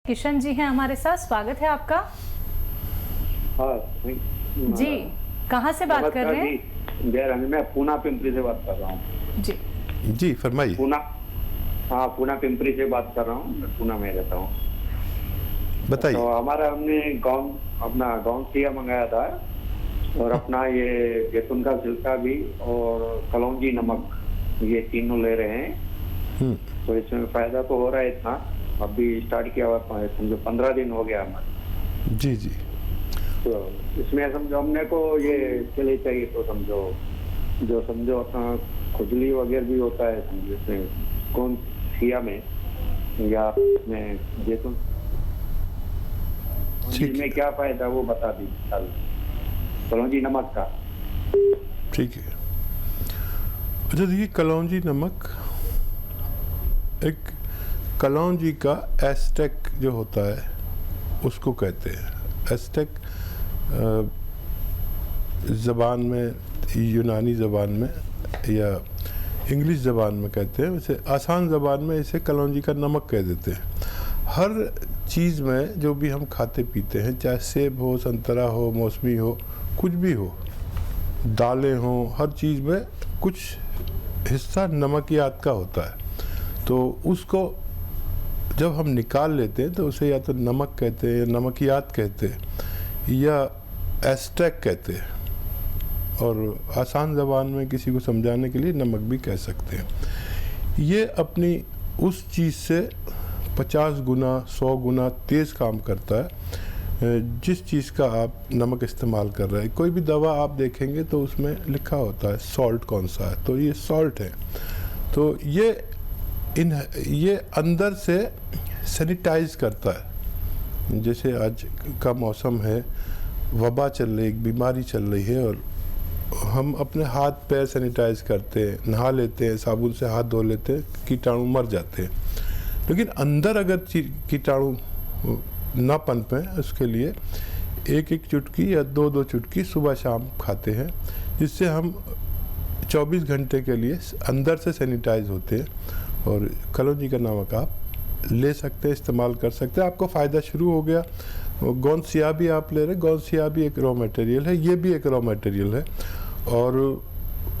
किशन जी हैं हमारे साथ, स्वागत है आपका। हाँ जी, कहाँ से बात कर रहे हैं? जयराम, मैं पूना पिंपरी से बात कर रहा हूँ। जी फरमाइए। पूना पिंपरी से बात कर रहा हूँ, मैं पूना में रहता हूँ। बताइए। तो हमने अपना गाउन सिया मंगाया था और अपना ये जैतून का छिलका भी और कलौंजी नमक, ये तीनों ले रहे हैं। तो इसमें फायदा तो हो रहा है इतना, अभी स्टार्ट किया हुआ समझो 15 दिन हो गया हमारे। जी जी। तो इसमें समझो हमने को ये चले चाहिए, तो समझो अपना खुजली वगैरह भी होता है, समझो इसमें कौन सिया में या इसमें जैतून में क्या फायदा वो बता दीजिए, कलौंजी नमक का। ठीक है। अच्छा देखिए, कलौंजी नमक एक कलौंजी का एस्टेक जो होता है उसको कहते हैं। एस्टेक ज़बान में, यूनानी ज़बान में या इंग्लिश ज़बान में कहते हैं, वैसे आसान ज़बान में इसे कलौंजी का नमक कह देते हैं। हर चीज़ में जो भी हम खाते पीते हैं, चाहे सेब हो, संतरा हो, मौसमी हो, कुछ भी हो, दालें हों, हर चीज़ में कुछ हिस्सा नमकियात का होता है। तो उसको जब हम निकाल लेते हैं तो उसे या तो नमक कहते हैं, या नमकियात कहते हैं, या एस्टेक कहते हैं, और आसान ज़बान में किसी को समझाने के लिए नमक भी कह सकते हैं। ये अपनी उस चीज़ से 50 गुना 100 गुना तेज़ काम करता है जिस चीज़ का आप नमक इस्तेमाल कर रहे हैं। कोई भी दवा आप देखेंगे तो उसमें लिखा होता है सॉल्ट कौन सा है, तो ये सॉल्ट है। तो ये अंदर से सैनिटाइज करता है। जैसे आज का मौसम है, वबा चल रही, एक बीमारी चल रही है, और हम अपने हाथ पैर सैनिटाइज करते हैं, नहा लेते हैं, साबुन से हाथ धो लेते हैं, कीटाणु मर जाते हैं। लेकिन अंदर अगर कीटाणु ना पनपे, उसके लिए एक एक चुटकी या दो दो चुटकी सुबह शाम खाते हैं, जिससे हम 24 घंटे के लिए अंदर से सैनिटाइज होते हैं। और कलौंजी का नमक आप ले सकते हैं, इस्तेमाल कर सकते हैं, आपको फ़ायदा शुरू हो गया। गोंद सिया भी आप ले रहे हैं, गोंद सिया भी एक रॉ मटेरियल है, ये भी एक रॉ मटेरियल है। और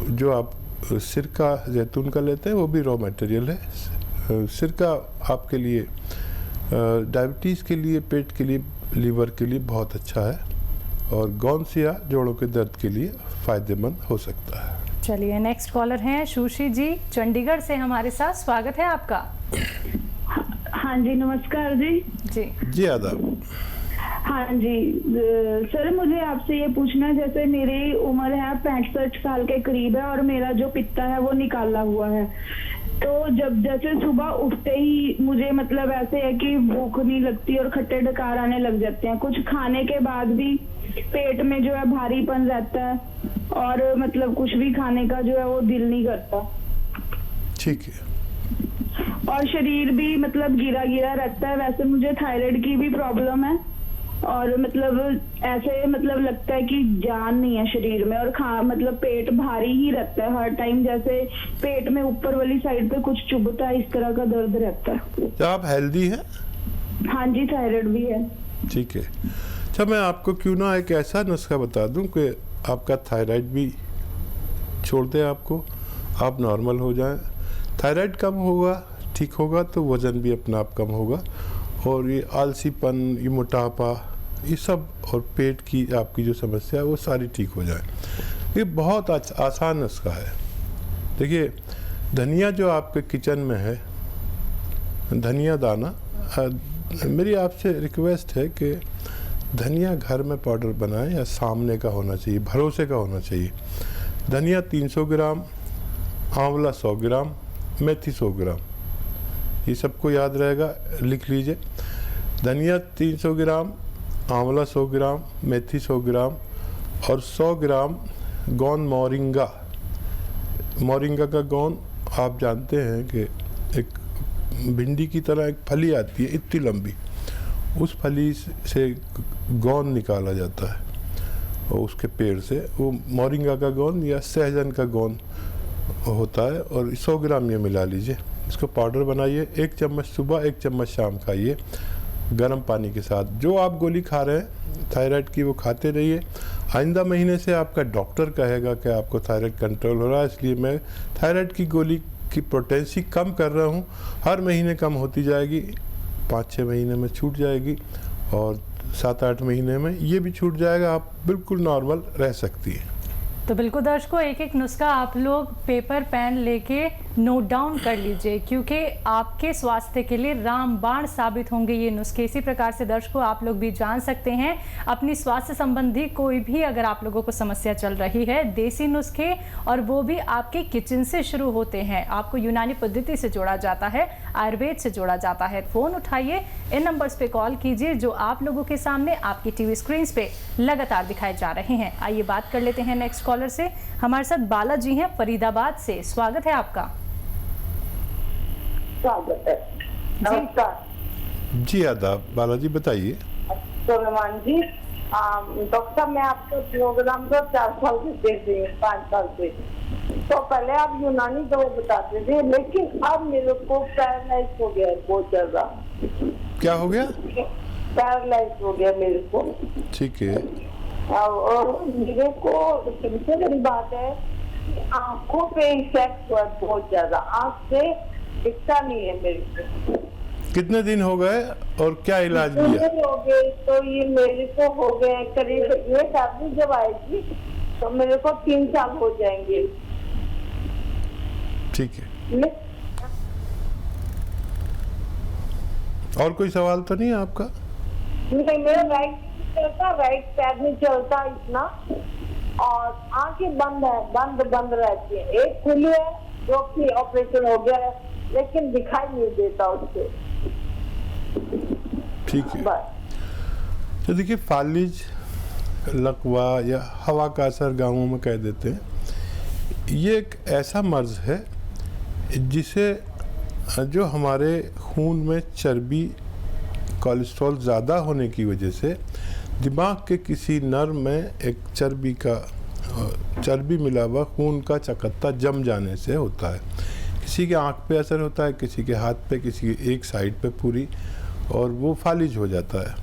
जो आप सिरका जैतून का लेते हैं वो भी रॉ मटेरियल है। सिरका आपके लिए डायबिटीज़ के लिए, पेट के लिए, लीवर के लिए बहुत अच्छा है, और गोंद सिया जोड़ों के दर्द के लिए फ़ायदेमंद हो सकता है। चलिए, नेक्स्ट कॉलर हैं सुशी जी, चंडीगढ़ से हमारे साथ, स्वागत है आपका। हाँ जी, नमस्कार जी। जी आदाब। हाँ जी सर, मुझे आपसे ये पूछना है, जैसे मेरी उम्र है 65 साल के करीब है, और मेरा जो पित्ता है वो निकाला हुआ है। तो जब जैसे सुबह उठते ही मुझे मतलब ऐसे है कि भूख नहीं लगती और खट्टे डकार आने लग जाते हैं। कुछ खाने के बाद भी पेट में जो है भारीपन रहता है, और मतलब कुछ भी खाने का जो है वो दिल नहीं करता। ठीक है। और शरीर भी मतलब गिरा गिरा रहता है। वैसे मुझे थायराइड की भी प्रॉब्लम है, और मतलब ऐसे मतलब लगता है कि जान नहीं है शरीर में, और मतलब पेट भारी ही रहता है हर टाइम, जैसे पेट में ऊपर वाली साइड पे कुछ चुभता है, इस तरह का दर्द रहता है। तो आप हेल्दी हैं? हाँ जी, थायराइड भी है। ठीक है। अच्छा, मैं आपको क्यों ना एक ऐसा नुस्खा बता दूं कि आपका थायराइड भी छोड़ दे, आपको आप नॉर्मल हो जाएं। थायराइड कम होगा, ठीक होगा, तो वज़न भी अपना आप कम होगा, और ये आलसीपन, ये मोटापा, ये सब, और पेट की आपकी जो समस्या है वो सारी ठीक हो जाए। ये बहुत आसान नुस्खा है। देखिए, धनिया जो आपके किचन में है, धनिया दाना, मेरी आपसे रिक्वेस्ट है कि धनिया घर में पाउडर बनाएं, या सामने का होना चाहिए, भरोसे का होना चाहिए। धनिया 300 ग्राम, आंवला 100 ग्राम, मेथी 100 ग्राम, ये सबको याद रहेगा, लिख लीजिए। धनिया 300 ग्राम, आंवला 100 ग्राम, मेथी 100 ग्राम, और 100 ग्राम गोंद मोरिंगा। मोरिंगा का गोंद आप जानते हैं कि एक भिंडी की तरह एक फली आती है इतनी लंबी, उस फली से गोंद निकाला जाता है, और उसके पेड़ से वो मोरिंगा का गोंद या सहजन का गोंद होता है। और 100 ग्राम ये मिला लीजिए, इसको पाउडर बनाइए, 1 चम्मच सुबह 1 चम्मच शाम खाइए, गर्म पानी के साथ। जो आप गोली खा रहे हैं थायराइड की वो खाते रहिए। आइंदा महीने से आपका डॉक्टर कहेगा कि आपको थायराइड कंट्रोल हो रहा है, इसलिए मैं थायराइड की गोली की पोटेंसी कम कर रहा हूँ। हर महीने कम होती जाएगी, 5-6 महीने में छूट जाएगी और 7-8 महीने में ये भी छूट जाएगा। आप बिल्कुल नॉर्मल रह सकती हैं। तो बिल्कुल दर्शकों, एक एक नुस्खा आप लोग पेपर पेन लेके नोट डाउन कर लीजिए, क्योंकि आपके स्वास्थ्य के लिए रामबाण साबित होंगे ये नुस्खे। इसी प्रकार से दर्शकों आप लोग भी जान सकते हैं अपनी स्वास्थ्य संबंधी कोई भी अगर आप लोगों को समस्या चल रही है, देसी नुस्खे और वो भी आपके किचन से शुरू होते हैं। आपको यूनानी पद्धति से जोड़ा जाता है, आयुर्वेद से जोड़ा जाता है। फ़ोन उठाइए, इन नंबर्स पे कॉल कीजिए जो आप लोगों के सामने आपकी टीवी स्क्रीन पे लगातार दिखाए जा रहे हैं। आइए बात कर लेते हैं नेक्स्ट कॉलर से। हमारे साथ बालाजी हैं फरीदाबाद से, स्वागत है आपका। स्वागत है, नमस्कार जी। आदाब बालाजी, बताइए। सोलेमान जी। डॉक्टर साहब, मैं आपके प्रोग्राम को 4 साल से देख रही हूँ, 5 साल से। तो पहले आप यूनानी दवा बताते थे, लेकिन अब मेरे को पैरालाइज हो गया है बहुत ज्यादा। क्या हो गया? पैरालाइज हो गया मेरे को। ठीक है। और मेरे को सबसे बड़ी बात है कि आंखों पे इफेक्ट हुआ बहुत ज्यादा, आंख से दिखता नहीं है मेरे को। कितने दिन हो गए और क्या इलाज लिया? हो गए तो ये मेरे को हो गए करीब, ये फैमिली जब आएगी तो मेरे को 3 साल हो जाएंगे। ठीक है। और कोई सवाल तो नहीं है आपका? नहीं, मेरा राइट पैर नहीं चलता इतना, और आंखें बंद रहती है। एक खुली है जो कि ऑपरेशन हो गया है, लेकिन दिखाई नहीं देता उससे। ठीक है। तो देखिए, फालिज, लकवा या हवा का असर गाँवों में कह देते हैं, ये एक ऐसा मर्ज है जिसे जो हमारे खून में चर्बी, कोलेस्ट्रॉल ज़्यादा होने की वजह से दिमाग के किसी नर्व में एक चर्बी मिला हुआ खून का चकत्ता जम जाने से होता है। किसी के आँख पे असर होता है, किसी के हाथ पे, किसी के एक साइड पे पूरी, और वो फालिज हो जाता है।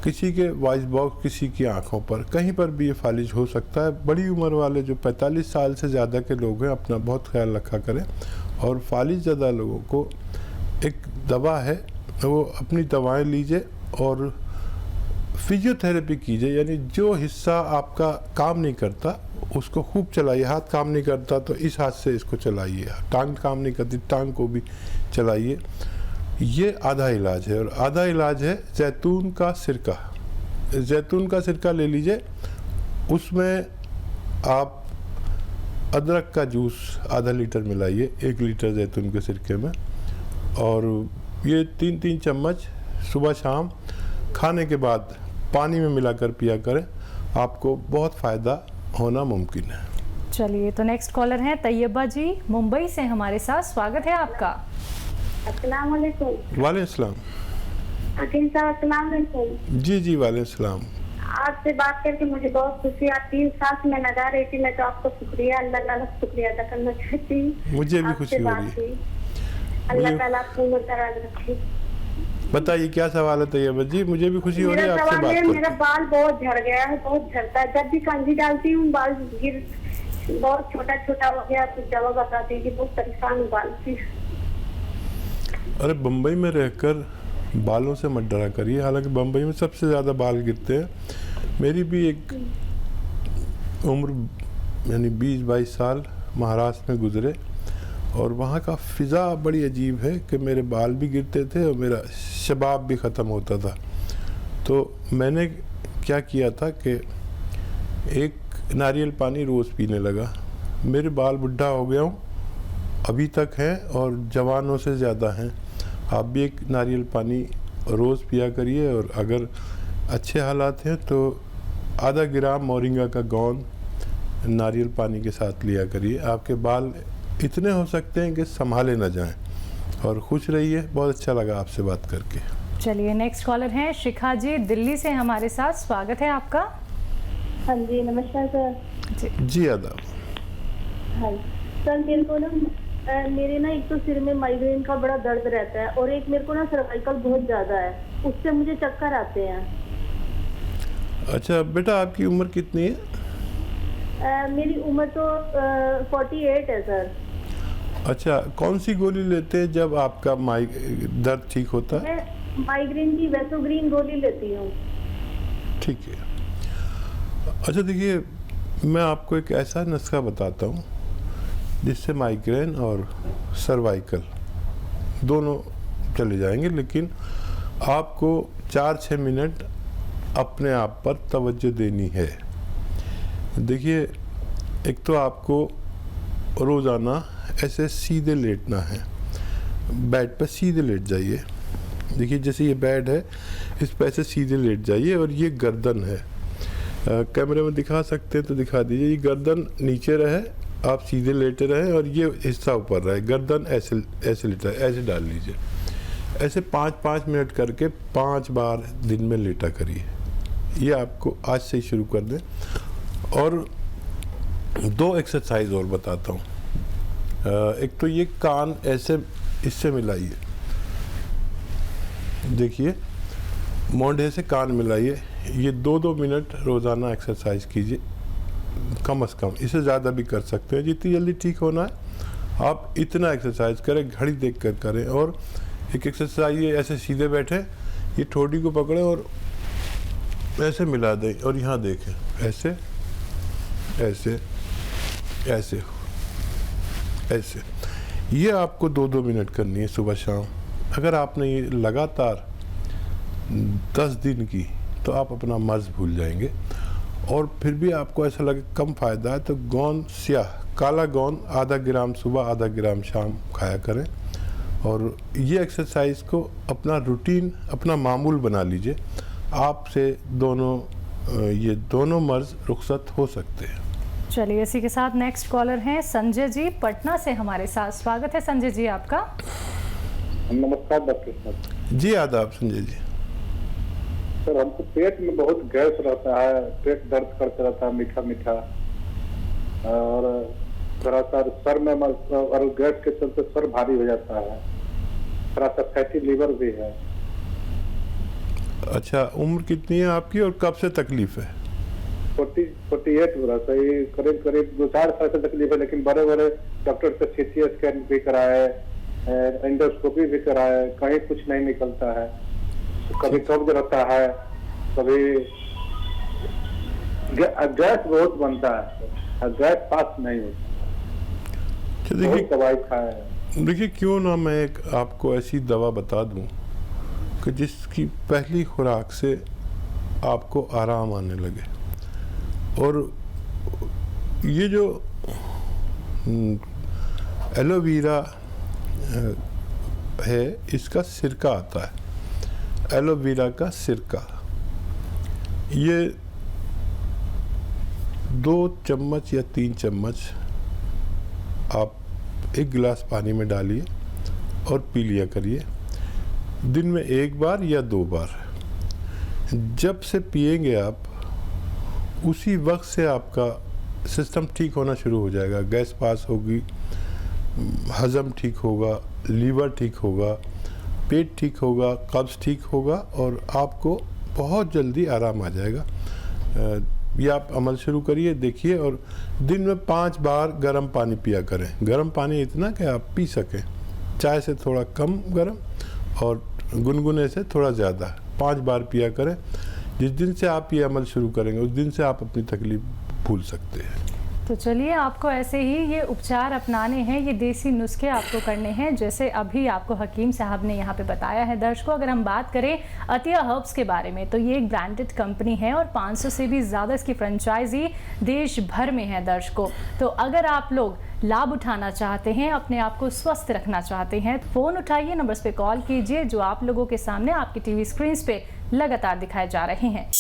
किसी के वॉइस बॉक्स, किसी की आँखों पर, कहीं पर भी ये फालिज हो सकता है। बड़ी उम्र वाले जो 45 साल से ज़्यादा के लोग हैं, अपना बहुत ख्याल रखा करें। और फालिज ज़्यादा लोगों को एक दवा है, वो अपनी दवाएं लीजिए और फिजियोथेरेपी कीजिए। यानी जो हिस्सा आपका काम नहीं करता उसको खूब चलाइए। हाथ काम नहीं करता तो इस हाथ से इसको चलाइए, टांग काम नहीं करती टांग को भी चलाइए। ये आधा इलाज है। और आधा इलाज है जैतून का सिरका। जैतून का सिरका ले लीजिए, उसमें आप अदरक का जूस आधा लीटर मिलाइए 1 लीटर जैतून के सिरके में, और ये 3-3 चम्मच सुबह शाम खाने के बाद पानी में मिलाकर पिया करें। आपको बहुत फ़ायदा होना मुमकिन है। चलिए, तो नेक्स्ट कॉलर हैं तैयबा जी मुंबई से हमारे साथ, स्वागत है आपका। अस्सलाम वालेकुम। वालेकुम सलाम। अकील साहब, अस्सलाम वालेकुम। जी जी, वालेकुम सलाम। आपसे बात करके मुझे बहुत खुशी आती है। सांस में लगा रही थी मैं, तो आपको शुक्रिया, अल्लाह ताला शुक्रिया अदा करना चाहती हूँ। मुझे भी खुशी हो रही है। अल्लाह ताला आपको उम्र दराज रखे। बताइए क्या सवाल है तैयबा जी? मुझे भी खुशी हो रही है मेरा आपसे सवाल बात है, करके। मेरा बाल बहुत झड़ गया है, बहुत झड़ता है। जब भी कंघी डालती हूँ बाल गिर, बहुत छोटा छोटा हो गया। तो दवा बताती कि बहुत परेशान हूँ बाल से। अरे बम्बई में रहकर बालों से मत डरा करिए, हालांकि बम्बई में सबसे ज़्यादा बाल गिरते हैं। मेरी भी एक उम्र यानी 20-22 साल महाराष्ट्र में गुजरे, और वहाँ का फ़िज़ा बड़ी अजीब है कि मेरे बाल भी गिरते थे और मेरा शबाब भी ख़त्म होता था। तो मैंने क्या किया था कि एक नारियल पानी रोज़ पीने लगा। मेरे बाल बुढ़ा हो गया हूँ, अभी तक हैं और जवानों से ज़्यादा हैं। आप भी एक नारियल पानी रोज़ पिया करिए, और अगर अच्छे हालात हैं तो आधा ग्राम मोरिंगा का गोंद नारियल पानी के साथ लिया करिए। आपके बाल इतने हो सकते हैं कि संभाले न जाएं। और खुश रहिए। बहुत अच्छा लगा आपसे बात करके। चलिए, नेक्स्ट कॉलर हैं शिखा जी दिल्ली से हमारे साथ, स्वागत है आपका। हाँ जी, नमस्कार सर। जी आदाब। हाँ सर, मेरे को ना मेरे ना एक तो सिर में माइग्रेन का बड़ा दर्द रहता है और एक मेरे को ना सर्वाइकल बहुत ज्यादा है, उससे मुझे चक्कर आते हैं। अच्छा बेटा, आपकी उम्र कितनी है? मेरी उम्र तो 48 है सर। अच्छा, कौन सी गोली लेते हैं जब आपका दर्द ठीक होता है? मैं माइग्रेन की वेसोग्रीन गोली लेती हूँ। ठीक है। अच्छा देखिए, मैं आपको एक ऐसा नुस्खा बताता हूँ जिससे माइग्रेन और सर्वाइकल दोनों चले जाएंगे, लेकिन आपको 4-6 मिनट अपने आप पर तवज्जो देनी है। देखिए, एक तो आपको रोज़ाना ऐसे सीधे लेटना है, बेड पर सीधे लेट जाइए। देखिए जैसे ये बेड है, इस पर ऐसे सीधे लेट जाइए और ये गर्दन है, कैमरे में दिखा सकते हैं तो दिखा दीजिए। ये गर्दन नीचे रहे, आप सीधे लेटे रहें और ये हिस्सा ऊपर रहे, गर्दन ऐसे लेटा, ऐसे डाल लीजिए। ऐसे 5-5 मिनट करके 5 बार दिन में लेटा करिए। ये आपको आज से ही शुरू कर दें। और 2 एक्सरसाइज और बताता हूँ। एक तो ये कान ऐसे इससे मिलाइए, देखिए मोंढे से कान मिलाइए। ये 2-2 मिनट रोज़ाना एक्सरसाइज कीजिए, कम से कम। इससे ज़्यादा भी कर सकते हैं, जितनी जल्दी ठीक होना है आप इतना एक्सरसाइज करें, घड़ी देख कर करें। और एक एक्सरसाइज ये ऐसे सीधे बैठे, ये ठोड़ी को पकड़ें और ऐसे मिला दें और यहाँ देखें, ऐसे ऐसे ऐसे ऐसे। ये आपको 2-2 मिनट करनी है सुबह शाम। अगर आपने ये लगातार 10 दिन की तो आप अपना मर्ज भूल जाएंगे। और फिर भी आपको ऐसा लगे कम फ़ायदा है तो गोंद स्याह, काला गोंद आधा ग्राम सुबह, आधा ग्राम शाम खाया करें। और ये एक्सरसाइज को अपना रूटीन, अपना मामूल बना लीजिए। आपसे ये दोनों मर्ज रुखसत हो सकते हैं। चलिए, इसी के साथ नेक्स्ट कॉलर हैं संजय जी पटना से हमारे साथ। स्वागत है संजय जी आपका। नमस्कार डॉक्टर साहब। जी आदाब संजय जी। सर, हमको पेट में बहुत गैस रहता है, पेट दर्द करता रहता है, मीठा मीठा, और थोड़ा सा सर में और गैस के चलते सर भारी हो जाता है, थोड़ा सा फैटी लीवर भी है। अच्छा, उम्र कितनी है आपकी और कब से तकलीफ है? 48 वर्ष है। ये करीब 2-4 साल से तकलीफ है, लेकिन बड़े बड़े डॉक्टर से सीटी स्कैन भी कराए, एंडोस्कोपी भी कराए, कहीं कुछ नहीं निकलता है। कभी कब्ज रहता है, कभी गैस बहुत बनता है, गैस पास नहीं होता। देखिए दवाई खाए। देखिए, क्यों ना मैं एक आपको ऐसी दवा बता दूं कि जिसकी पहली खुराक से आपको आराम आने लगे। और ये जो एलोवेरा है, इसका सिरका आता है, एलोवेरा का सिरका। ये 2 चम्मच या 3 चम्मच आप 1 गिलास पानी में डालिए और पी लिया करिए, दिन में 1 बार या 2 बार। जब से पिएंगे आप, उसी वक्त से आपका सिस्टम ठीक होना शुरू हो जाएगा। गैस पास होगी, हजम ठीक होगा, लीवर ठीक होगा, पेट ठीक होगा, कब्ज़ ठीक होगा और आपको बहुत जल्दी आराम आ जाएगा। ये आप अमल शुरू करिए, देखिए। और दिन में 5 बार गर्म पानी पिया करें। गर्म पानी इतना कि आप पी सकें, चाय से थोड़ा कम गर्म और गुनगुने से थोड़ा ज़्यादा, 5 बार पिया करें। जिस दिन से आप ये अमल शुरू करेंगे, उस दिन से आप अपनी तकलीफ भूल सकते हैं। तो चलिए, आपको ऐसे ही ये उपचार अपनाने हैं, ये देसी नुस्खे आपको करने हैं, जैसे अभी आपको हकीम साहब ने यहाँ पे बताया है। दर्शकों, अगर हम बात करें अतिया हर्ब्स के बारे में, तो ये एक ब्रांडेड कंपनी है और 500 से भी ज़्यादा इसकी फ्रेंचाइजी देश भर में है। दर्शकों, तो अगर आप लोग लाभ उठाना चाहते हैं, अपने आप को स्वस्थ रखना चाहते हैं, फ़ोन उठाइए, नंबर्स पे कॉल कीजिए जो आप लोगों के सामने आपकी टीवी स्क्रीन पे लगातार दिखाए जा रहे हैं।